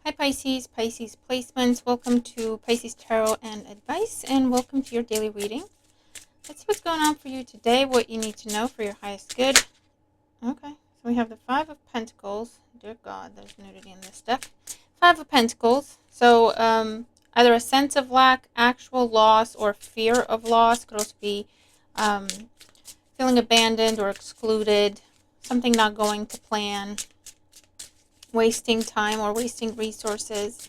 Hi Pisces, Pisces placements. Welcome to Pisces Tarot and Advice, and welcome to your daily reading. Let's see what's going on for you today, what you need to know for your highest good. Okay, so we have the Five of Pentacles. Dear God, there's nudity in this deck. Five of Pentacles. So either a sense of lack, actual loss, or fear of loss. Could also be feeling abandoned or excluded, something not going to plan, wasting time or wasting resources.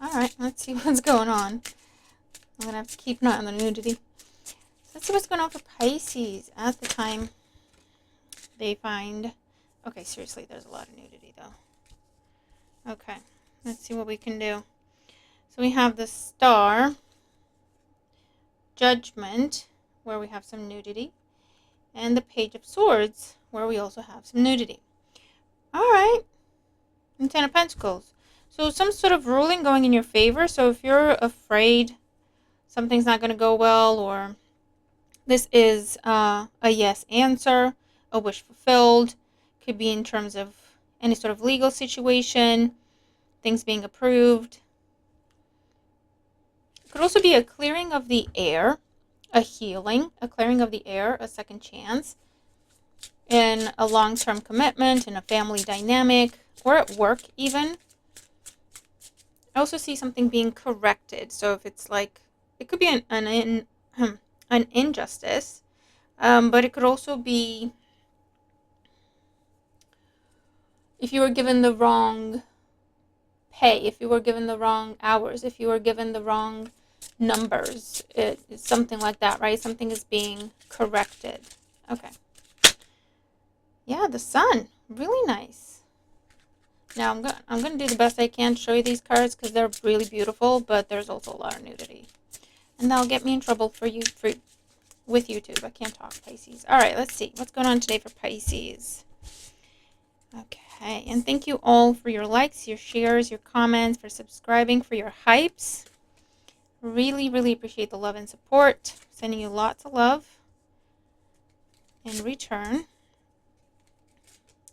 Alright, let's see what's going on. I'm going to have to keep an eye on the nudity. So let's see what's going on for Pisces at the time they find... Okay, seriously, there's a lot of nudity, though. Okay, let's see what we can do. So we have the Star, Judgment, where we have some nudity, and the Page of Swords, where we also have some nudity. Alright, and Ten of Pentacles. So some sort of ruling going in your favor. So if you're afraid something's not going to go well, or this is a yes answer, a wish fulfilled, could be in terms of any sort of legal situation, things being approved. It could also be a clearing of the air, a healing, a clearing of the air, a second chance, in a long-term commitment, in a family dynamic, or at work even. I also see something being corrected. So if it's like, it could be an injustice, but it could also be if you were given the wrong pay, if you were given the wrong hours, if you were given the wrong numbers, it's something like that, right? Something is being corrected. Okay. Yeah, the Sun, really nice. Now I'm gonna do the best I can to show you these cards because they're really beautiful, but there's also a lot of nudity, and that'll get me in trouble with YouTube. I can't talk, Pisces. All right, let's see what's going on today for Pisces. Okay, and thank you all for your likes, your shares, your comments, for subscribing, for your hypes. Really, really appreciate the love and support. Sending you lots of love in return.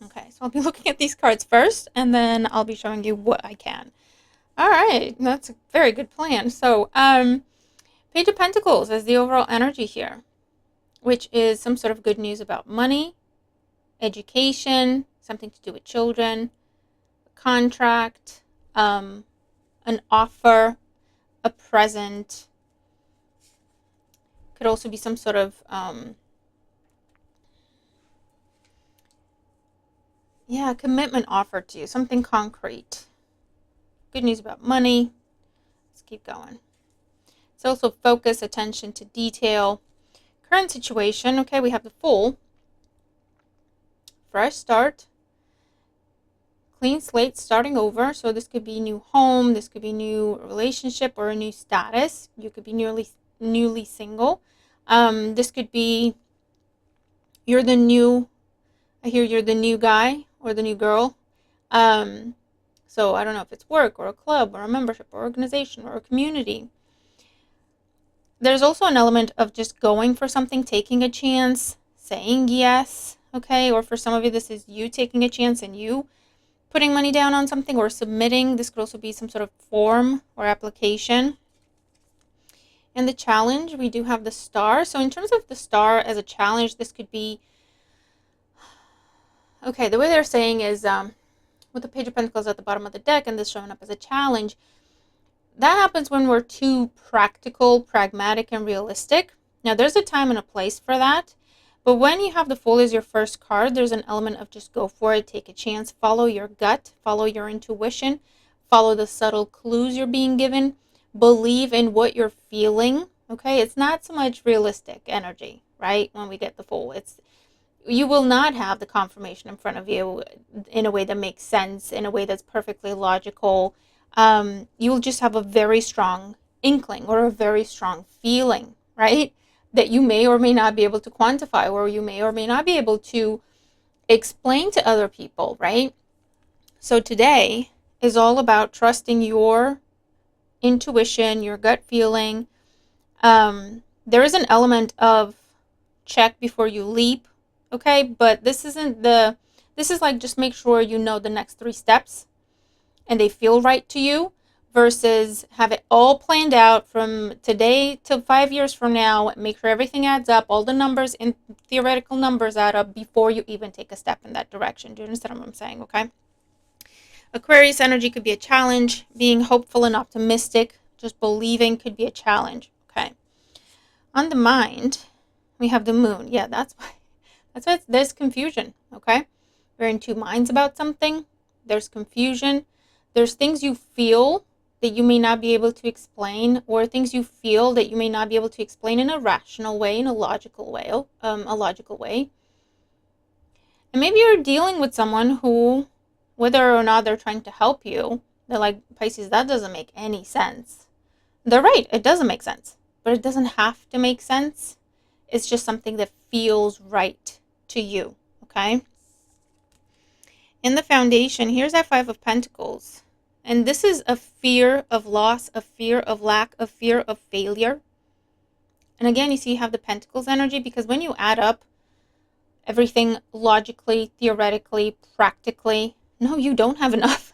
Okay, so I'll be looking at these cards first, and then I'll be showing you what I can. All right, that's a very good plan. So, Page of Pentacles is the overall energy here, which is some sort of good news about money, education, something to do with children, a contract, an offer, a present. Could also be some sort of commitment offered to you, something concrete. Good news about money. Let's keep going. It's also focus, attention to detail. Current situation, okay, we have the Fool. Fresh start. Clean slate, starting over. So this could be new home, this could be new relationship or a new status. You could be newly single. This could be you're the new guy or the new girl. So I don't know if it's work or a club or a membership or organization or a community. There's also an element of just going for something, taking a chance, saying yes, okay? Or for some of you, this is you taking a chance and you putting money down on something or submitting. This could also be some sort of form or application. And the challenge, we do have the Star. So in terms of the Star as a challenge, this could be, okay, the way they're saying is with the Page of Pentacles at the bottom of the deck and this showing up as a challenge, that happens when we're too practical, pragmatic, and realistic. Now, there's a time and a place for that. But when you have the Fool as your first card, there's an element of just go for it, take a chance, follow your gut, follow your intuition, follow the subtle clues you're being given, believe in what you're feeling, okay? It's not so much realistic energy, right? When we get the Fool, you will not have the confirmation in front of you in a way that makes sense, in a way that's perfectly logical. You'll just have a very strong inkling or a very strong feeling, right? That you may or may not be able to quantify, or you may or may not be able to explain to other people, right? So today is all about trusting your intuition, your gut feeling. There is an element of check before you leap, okay? But this is like just make sure you know the next 3 steps and they feel right to you, versus have it all planned out from today to 5 years from now, make sure everything adds up, all the numbers and theoretical numbers add up before you even take a step in that direction. Do you understand what I'm saying? Okay. Aquarius energy could be a challenge. Being hopeful and optimistic, just believing, could be a challenge. Okay. On the mind, we have the moon. Yeah, that's why there's confusion. Okay. We're in two minds about something. There's confusion. There's things you feel that you may not be able to explain, or things you feel that you may not be able to explain in a rational way, in a logical way, And maybe you're dealing with someone who, whether or not they're trying to help you, they're like, Pisces, that doesn't make any sense. They're right, it doesn't make sense, but it doesn't have to make sense. It's just something that feels right to you, okay? In the foundation, here's that Five of Pentacles. And this is a fear of loss, a fear of lack, a fear of failure. And again, you see you have the Pentacles energy, because when you add up everything logically, theoretically, practically, no, you don't have enough.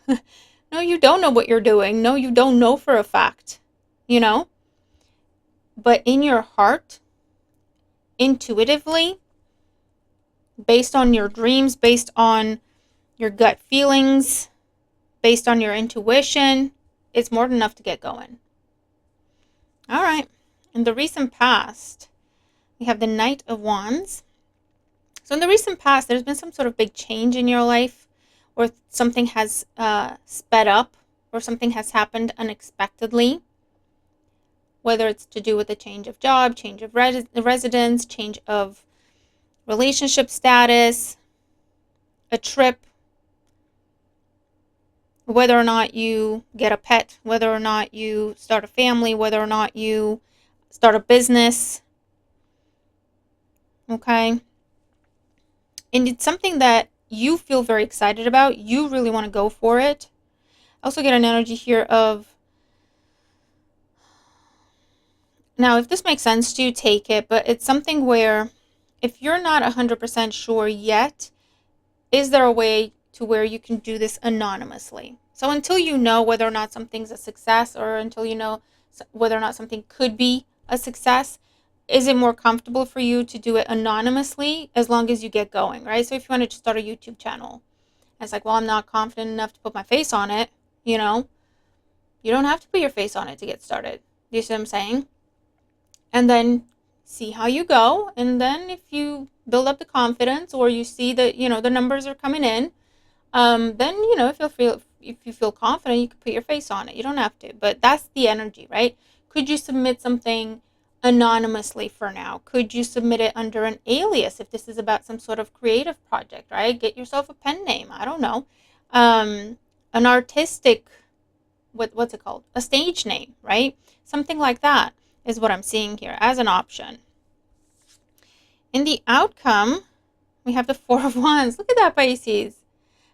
No, you don't know what you're doing. No, you don't know for a fact, you know? But in your heart, intuitively, based on your dreams, based on your gut feelings, based on your intuition, it's more than enough to get going. All right. In the recent past, we have the Knight of Wands. So in the recent past, there's been some sort of big change in your life, or something has sped up, or something has happened unexpectedly, whether it's to do with a change of job, change of residence, change of relationship status, a trip, whether or not you get a pet, whether or not you start a family, whether or not you start a business, okay? And it's something that you feel very excited about. You really want to go for it. I also get an energy here of, now if this makes sense to you, take it, but it's something where if you're not 100% sure yet, is there a way to where you can do this anonymously? So until you know whether or not something's a success, or until you know whether or not something could be a success, is it more comfortable for you to do it anonymously as long as you get going, right? So if you wanted to start a YouTube channel, it's like, well, I'm not confident enough to put my face on it, you know? You don't have to put your face on it to get started. Do you see what I'm saying? And then see how you go. And then if you build up the confidence, or you see that, the numbers are coming in, then, if you feel confident, you can put your face on it. You don't have to, but that's the energy, right? Could you submit something anonymously for now? Could you submit it under an alias if this is about some sort of creative project, right? Get yourself a pen name. I don't know. An artistic, what's it called? A stage name, right? Something like that is what I'm seeing here as an option. In the outcome, we have the Four of Wands. Look at that, Pisces.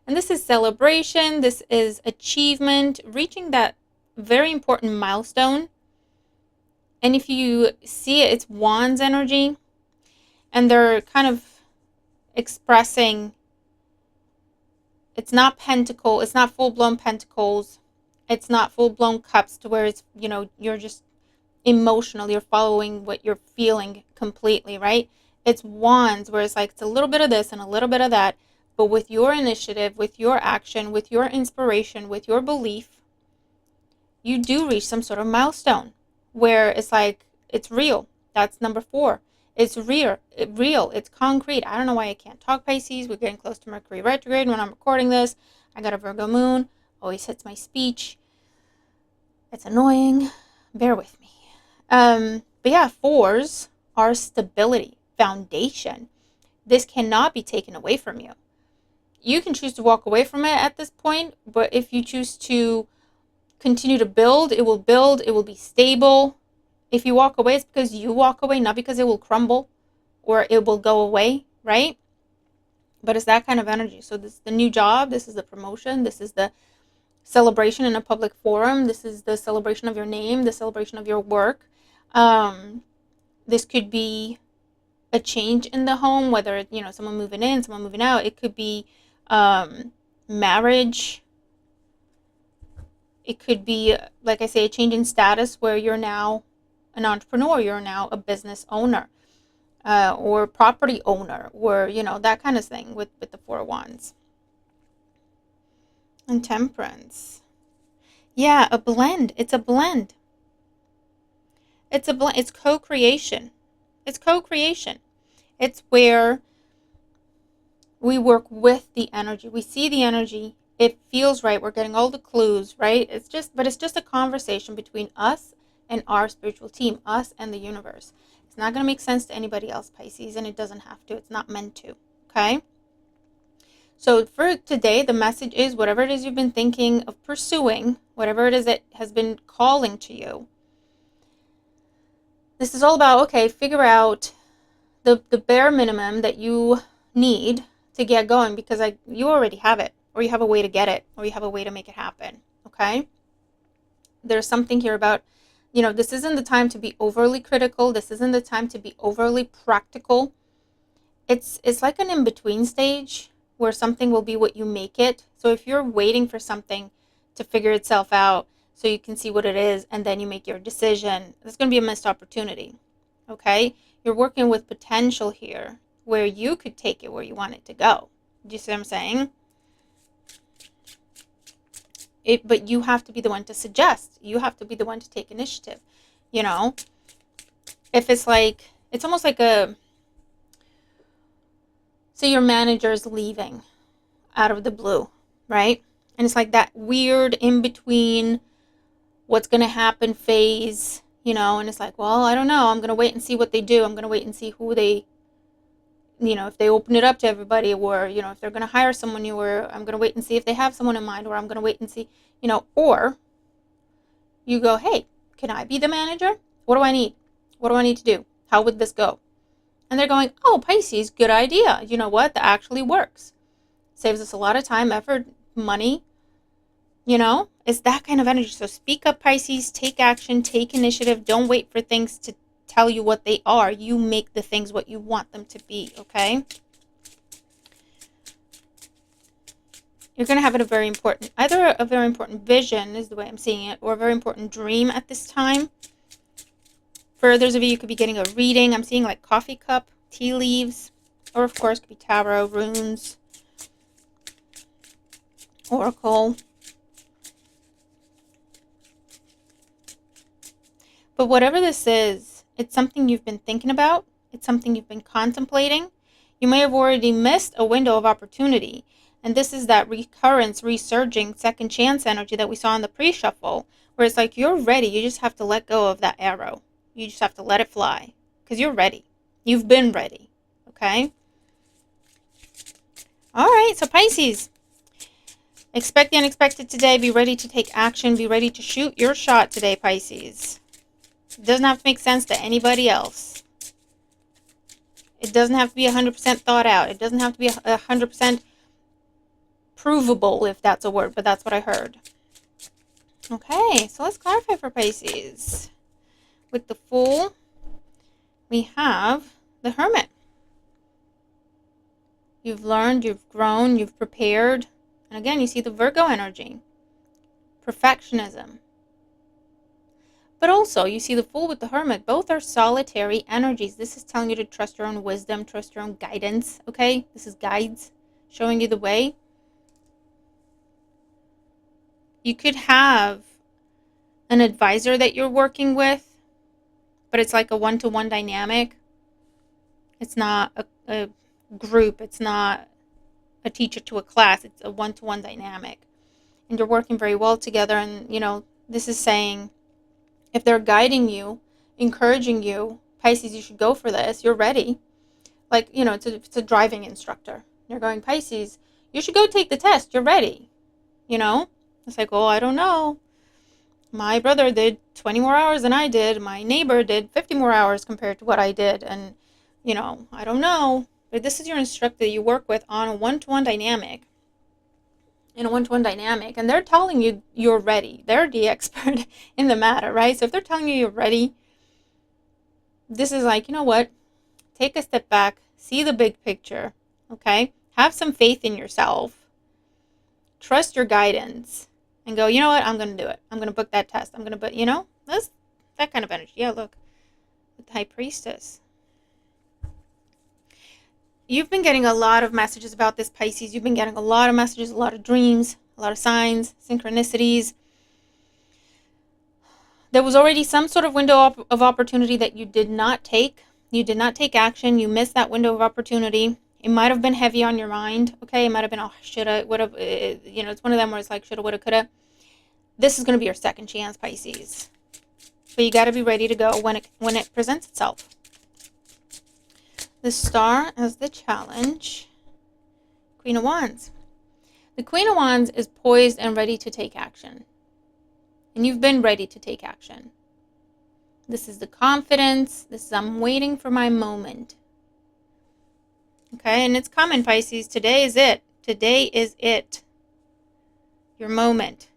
And this is celebration. This is achievement, reaching that very important milestone. And if you see it, it's Wands energy. And they're kind of expressing, it's not pentacle, it's not full-blown pentacles. It's not full-blown cups to where it's, you're just emotional. You're following what you're feeling completely, right? It's Wands, where it's like, it's a little bit of this and a little bit of that. But with your initiative, with your action, with your inspiration, with your belief, you do reach some sort of milestone where it's like, it's real. That's number 4. It's real. It's concrete. I don't know why I can't talk, Pisces. We're getting close to Mercury retrograde when I'm recording this. I got a Virgo moon. Always hits my speech. It's annoying. Bear with me. But yeah, 4s are stability, foundation. This cannot be taken away from you. You can choose to walk away from it at this point, but if you choose to continue to build, it will be stable. If you walk away, it's because you walk away, not because it will crumble or it will go away, right? But it's that kind of energy. So this is the new job, this is the promotion, this is the celebration in a public forum, this is the celebration of your name, the celebration of your work. This could be a change in the home, whether someone moving in, someone moving out. It could be marriage. It could be, like I say, a change in status where you're now an entrepreneur, you're now a business owner, or property owner, or, that kind of thing with the Four of Wands. And Temperance. Yeah, a blend. It's a blend. It's a blend. It's co-creation. It's co-creation. It's where we work with the energy. We see the energy. It feels right. We're getting all the clues, right? But it's just a conversation between us and our spiritual team, us and the universe. It's not going to make sense to anybody else, Pisces, and it doesn't have to. It's not meant to, okay? So for today, the message is whatever it is you've been thinking of pursuing, whatever it is that has been calling to you. This is all about, okay, figure out the bare minimum that you need to get going, because you already have it, or you have a way to get it, or you have a way to make it happen, okay? There's something here about, this isn't the time to be overly critical. This isn't the time to be overly practical. It's like an in-between stage where something will be what you make it. So if you're waiting for something to figure itself out so you can see what it is and then you make your decision, there's going to be a missed opportunity, okay? You're working with potential here where you could take it where you want it to go. Do you see what I'm saying? But you have to be the one to suggest. You have to be the one to take initiative. If it's almost like say your manager's leaving out of the blue, right? And it's like that weird in-between what's going to happen phase, and it's like, well, I don't know. I'm going to wait and see what they do. I'm going to wait and see who they, if they open it up to everybody, or, if they're going to hire someone new, or I'm going to wait and see if they have someone in mind, or I'm going to wait and see, or you go, hey, can I be the manager? What do I need? What do I need to do? How would this go? And they're going, oh, Pisces, good idea. You know what? That actually works. Saves us a lot of time, effort, money. It's that kind of energy. So speak up, Pisces. Take action. Take initiative. Don't wait for things to tell you what they are. You make the things what you want them to be, okay? You're going to have either a very important vision is the way I'm seeing it, or a very important dream at this time. For others of you could be getting a reading. I'm seeing like coffee cup, tea leaves, or of course could be tarot, runes, oracle. But whatever this is, it's something you've been thinking about. It's something you've been contemplating. You may have already missed a window of opportunity. And this is that recurrence, resurging, second chance energy that we saw in the pre-shuffle, where it's like you're ready. You just have to let go of that arrow. You just have to let it fly because you're ready. You've been ready. Okay? All right. So Pisces, expect the unexpected today. Be ready to take action. Be ready to shoot your shot today, Pisces. It doesn't have to make sense to anybody else. It doesn't have to be 100% thought out. It doesn't have to be 100% provable, if that's a word, but that's what I heard. Okay, so let's clarify for Pisces. With the Fool, we have the Hermit. You've learned, you've grown, you've prepared. And again, you see the Virgo energy. Perfectionism. But also, you see the Fool with the Hermit. Both are solitary energies. This is telling you to trust your own wisdom, trust your own guidance, okay? This is guides showing you the way. You could have an advisor that you're working with, but it's like a one-to-one dynamic. It's not a group. It's not a teacher to a class. It's a one-to-one dynamic. And you're working very well together. And, this is saying if they're guiding you, encouraging you, Pisces, you should go for this. You're ready. Like, it's a driving instructor. You're going, Pisces, you should go take the test. You're ready. It's like, oh, I don't know. My brother did 20 more hours than I did. My neighbor did 50 more hours compared to what I did. And, I don't know. But this is your instructor that you work with on a one-to-one dynamic. In a one-to-one dynamic. And they're telling you you're ready. They're the expert in the matter, right? So if they're telling you you're ready, this is like, you know what? Take a step back. See the big picture. Okay? Have some faith in yourself. Trust your guidance. and go, you know what, I'm going to do it. I'm going to book that test. I'm going to book, that's that kind of energy. Yeah, look, with the High Priestess. You've been getting a lot of messages about this, Pisces. You've been getting a lot of messages, a lot of dreams, a lot of signs, synchronicities. There was already some sort of window of opportunity that you did not take. You did not take action. You missed that window of opportunity. It might have been heavy on your mind. Okay, it might have been, oh, shoulda, woulda. It's one of them where it's like shoulda, woulda, coulda. This is going to be your second chance, Pisces. But you got to be ready to go when it presents itself. The Star as the challenge. Queen of Wands. The Queen of Wands is poised and ready to take action. And you've been ready to take action. This is the confidence. This is, I'm waiting for my moment. Okay, and it's coming, Pisces. Today is it. Today is it. Your moment.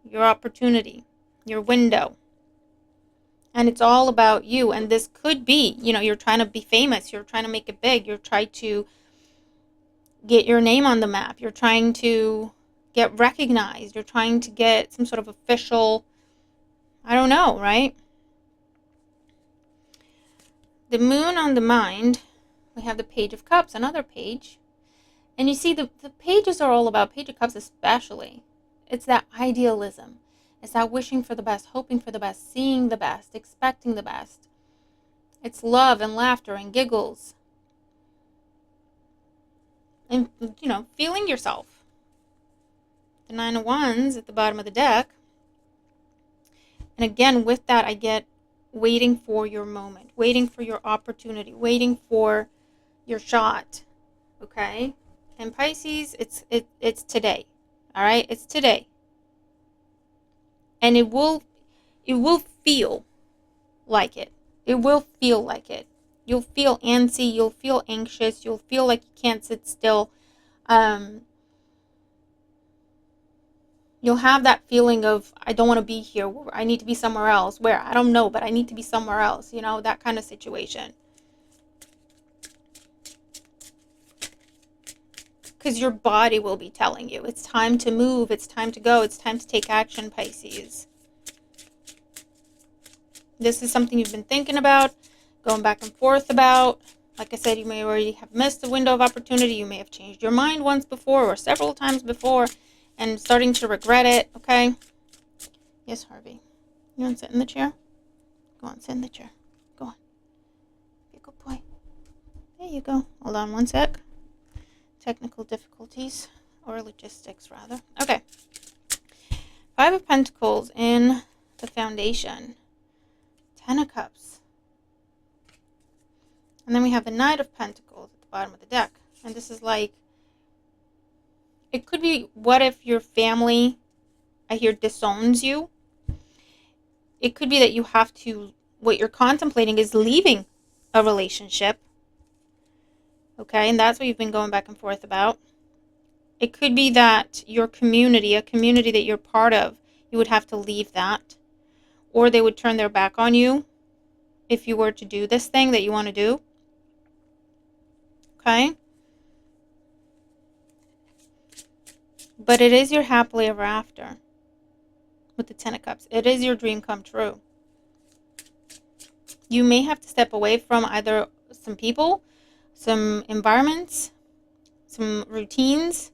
Your opportunity. Your window. And it's all about you. And this could be, you're trying to be famous. You're trying to make it big. You're trying to get your name on the map. You're trying to get recognized. You're trying to get some sort of official, I don't know, right? The Moon on the mind, we have the Page of Cups, another page. And you see the pages are all about, Page of Cups especially. It's that idealism. It's that wishing for the best, hoping for the best, seeing the best, expecting the best. It's love and laughter and giggles. And, feeling yourself. The Nine of Wands at the bottom of the deck. And again, with that, I get waiting for your moment, waiting for your opportunity, waiting for your shot. Okay? And Pisces, it's today. All right? It's today. And it will feel like it. It will feel like it. You'll feel antsy. You'll feel anxious. You'll feel like you can't sit still. You'll have that feeling of, I don't want to be here. I need to be somewhere else. Where? I don't know, but I need to be somewhere else. That kind of situation. Because your body will be telling you, it's time to move. It's time to go. It's time to take action, Pisces. This is something you've been thinking about, going back and forth about. Like I said, you may already have missed the window of opportunity. You may have changed your mind once before or several times before and starting to regret it, okay? Yes, Harvey. You want to sit in the chair? Go on, sit in the chair. Go on. Be a good boy. There you go. Hold on one sec. Technical difficulties, or logistics, rather. Okay. Five of Pentacles in the foundation. Ten of Cups. And then we have the Knight of Pentacles at the bottom of the deck. And this is like, it could be, what if your family, I hear, disowns you? It could be that you have to, what you're contemplating is leaving a relationship. Okay, and that's what you've been going back and forth about. It could be that your community, a community that you're part of, you would have to leave that. Or they would turn their back on you if you were to do this thing that you want to do. Okay? But it is your happily ever after with the Ten of Cups. It is your dream come true. You may have to step away from either some people, some environments, some routines.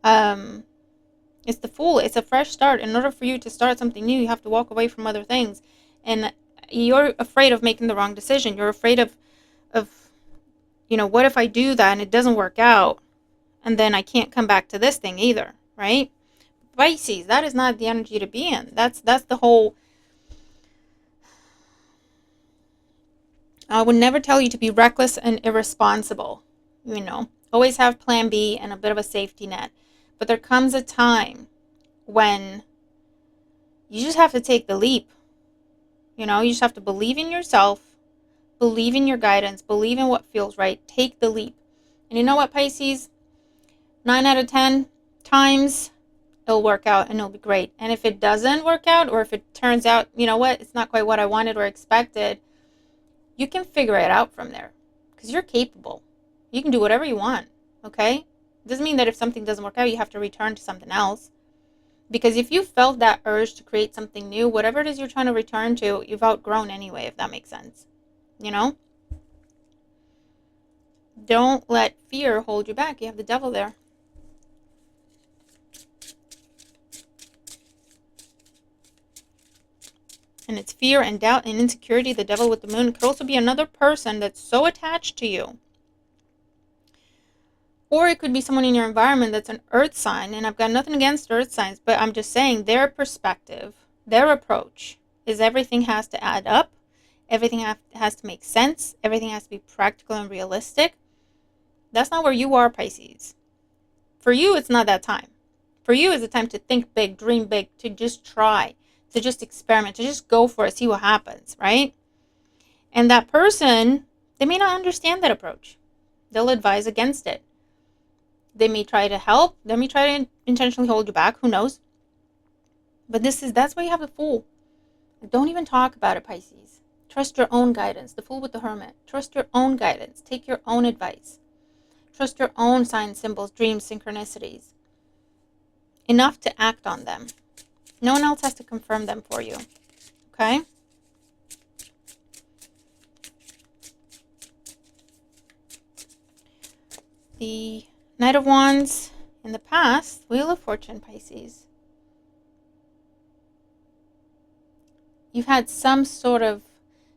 It's the Fool. It's a fresh start. In order for you to start something new, you have to walk away from other things. And you're afraid of making the wrong decision. You're afraid of what if I do that and it doesn't work out? And then I can't come back to this thing either, right? Pisces, that is not the energy to be in. That's the whole... I would never tell you to be reckless and irresponsible. Always have plan B and a bit of a safety net. But there comes a time when you just have to take the leap. You just have to believe in yourself, believe in your guidance, believe in what feels right. Take the leap. And you know what, Pisces? 9 out of 10 times, it'll work out and it'll be great. And if it doesn't work out, or if it turns out, it's not quite what I wanted or expected, you can figure it out from there. Because you're capable. You can do whatever you want, okay? It doesn't mean that if something doesn't work out, you have to return to something else. Because if you felt that urge to create something new, whatever it is you're trying to return to, you've outgrown anyway, if that makes sense. You know? Don't let fear hold you back. You have the devil there. And it's fear and doubt and insecurity, the devil with the moon. It could also be another person that's so attached to you. Or it could be someone in your environment that's an earth sign. And I've got nothing against earth signs, but I'm just saying their perspective, their approach is everything has to add up. Everything has to make sense. Everything has to be practical and realistic. That's not where you are, Pisces. For you, it's not that time. For you, it's a time to think big, dream big, to just try, to just experiment, to just go for it, see what happens, right? And that person, they may not understand that approach. They'll advise against it. They may try to help. They may try to intentionally hold you back. Who knows? But that's why you have the Fool. Don't even talk about it, Pisces. Trust your own guidance. The Fool with the Hermit. Trust your own guidance. Take your own advice. Trust your own signs, symbols, dreams, synchronicities. Enough to act on them. No one else has to confirm them for you. Okay? The Knight of Wands in the past, Wheel of Fortune, Pisces. You've had some sort of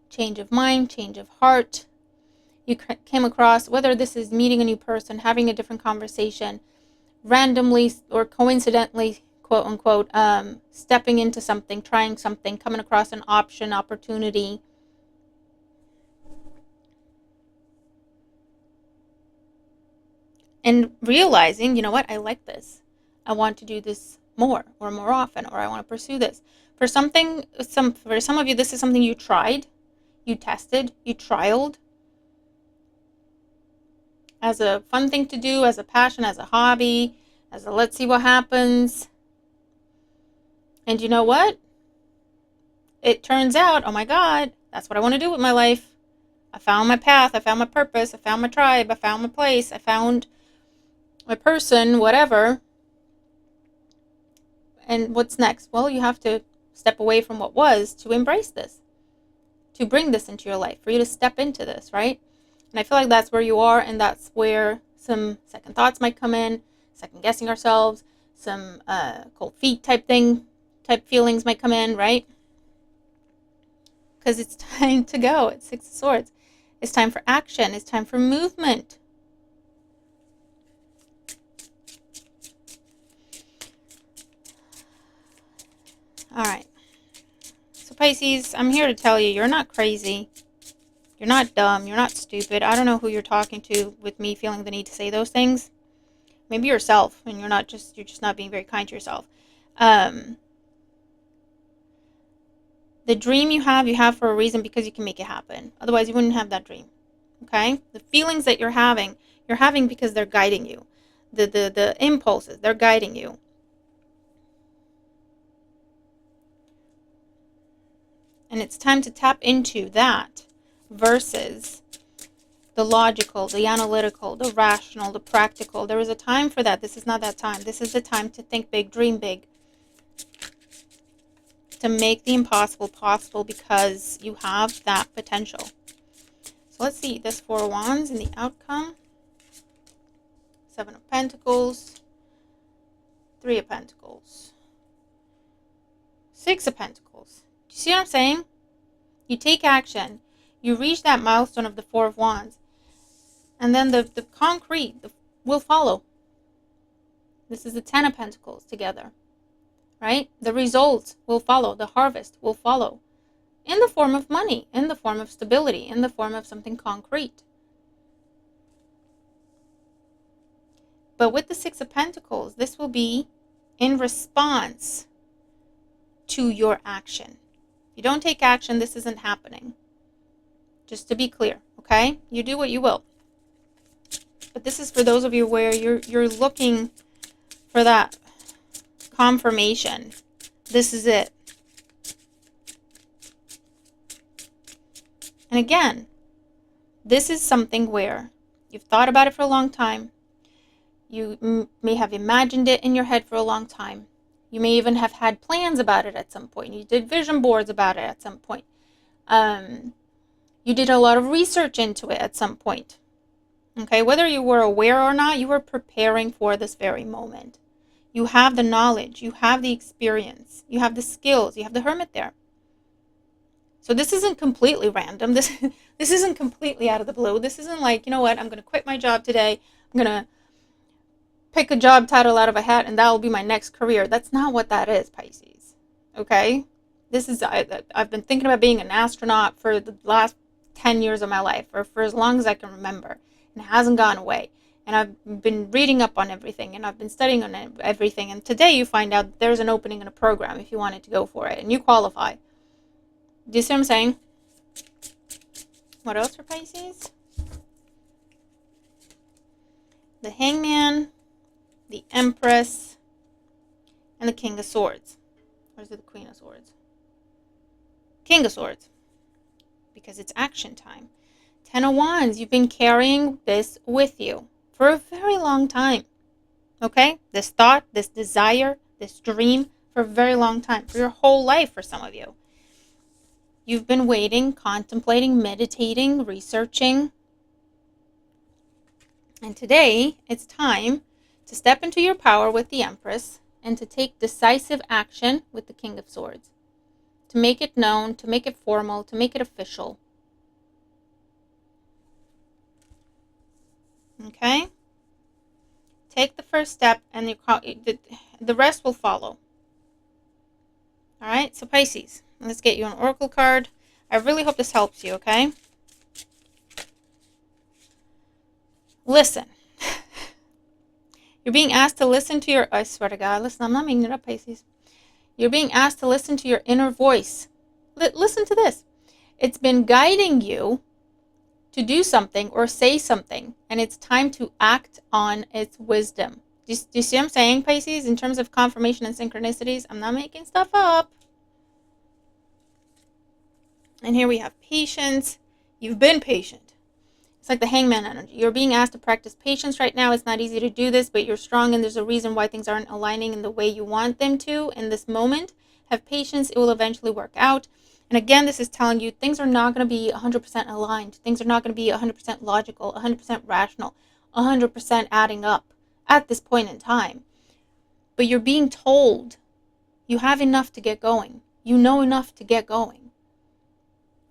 change of mind, change of heart. You came across, whether this is meeting a new person, having a different conversation, randomly or coincidentally, quote unquote, stepping into something, trying something, coming across an option, opportunity. And realizing, you know what, I like this. I want to do this more or more often, or I want to pursue this. For some of you, this is something you tried, you tested, you trialed as a fun thing to do, as a passion, as a hobby, as a let's see what happens. And you know what? It turns out, oh my God, that's what I want to do with my life. I found my path, I found my purpose, I found my tribe, I found my place, I found my person, whatever. And what's next? Well, you have to step away from what was to embrace this, to bring this into your life, for you to step into this, right? And I feel like that's where you are, and that's where some second thoughts might come in, second guessing ourselves, some cold feet type feelings might come in, right? Because it's time to go. It's Six of Swords. It's time for action. It's time for movement. All right. So Pisces, I'm here to tell you, you're not crazy. You're not dumb. You're not stupid. I don't know who you're talking to with me feeling the need to say those things. Maybe yourself, and you're just not being very kind to yourself. The dream you have for a reason, because you can make it happen. Otherwise, you wouldn't have that dream. Okay? The feelings that you're having because they're guiding you. The impulses, they're guiding you. And it's time to tap into that versus the logical, the analytical, the rational, the practical. There is a time for that. This is not that time. This is the time to think big, dream big. To make the impossible possible, because you have that potential. So let's see this Four of Wands and the outcome. Seven of Pentacles. Three of Pentacles. Six of Pentacles. Do you see what I'm saying? You take action. You reach that milestone of the Four of Wands. And then the concrete will follow. This is the Ten of Pentacles together. Right? The results will follow. The harvest will follow. In the form of money. In the form of stability. In the form of something concrete. But with the Six of Pentacles, this will be in response to your action. If you don't take action, this isn't happening. Just to be clear, okay? You do what you will. But this is for those of you where you're looking for that confirmation. This is it. And again, this is something where you've thought about it for a long time. You may have imagined it in your head for a long time. You may even have had plans about it at some point. You did vision boards about it at some point. You did a lot of research into it at some point. Okay, whether you were aware or not, you were preparing for this very moment. You have the knowledge, you have the experience, you have the skills, you have the Hermit there. So this isn't completely random. This isn't completely out of the blue. This isn't like, you know what, I'm going to quit my job today. I'm going to pick a job title out of a hat and that will be my next career. That's not what that is, Pisces. Okay? I've been thinking about being an astronaut for the last 10 years of my life, or for as long as I can remember. And it hasn't gone away. And I've been reading up on everything, and I've been studying on everything. And today you find out there's an opening in a program if you wanted to go for it, and you qualify. Do you see what I'm saying? What else for Pisces? The Hangman, the Empress, and the King of Swords. Or is it the Queen of Swords? King of Swords. Because it's action time. 10 of Wands, you've been carrying this with you for a very long time. Okay? This thought, this desire, this dream for a very long time. For your whole life for some of you. You've been waiting, contemplating, meditating, researching. And today, it's time to step into your power with the Empress and to take decisive action with the King of Swords. To make it known, to make it formal, to make it official. Okay? Take the first step and the rest will follow. Alright, so Pisces, let's get you an oracle card. I really hope this helps you, okay? Listen. You're being asked to listen to your... I swear to God, listen, I'm not making it up, Pisces. You're being asked to listen to your inner voice. Listen to this. It's been guiding you to do something or say something, and it's time to act on its wisdom. Do you see what I'm saying, Pisces? In terms of confirmation and synchronicities, I'm not making stuff up. And here we have patience. You've been patient. It's like the Hangman energy. You're being asked to practice patience right now. It's not easy to do this, but you're strong, and there's a reason why things aren't aligning in the way you want them to in this moment. Have patience. It will eventually work out. And again, this is telling you things are not going to be 100% aligned. Things are not going to be 100% logical, 100% rational, 100% adding up at this point in time. But you're being told you have enough to get going. You know enough to get going.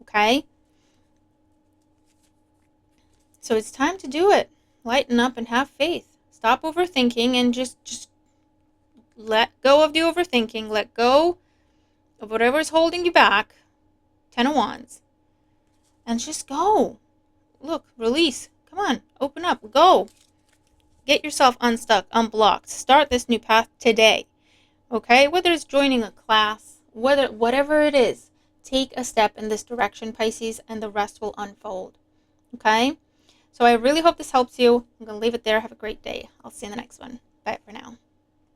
Okay? So it's time to do it. Lighten up and have faith. Stop overthinking and just let go of the overthinking. Let go of whatever's holding you back. 10 of Wands. And just go. Look, release. Come on, open up, go. Get yourself unstuck, unblocked. Start this new path today. Okay? Whether it's joining a class, whatever it is, take a step in this direction, Pisces, and the rest will unfold. Okay? So I really hope this helps you. I'm going to leave it there. Have a great day. I'll see you in the next one. Bye for now.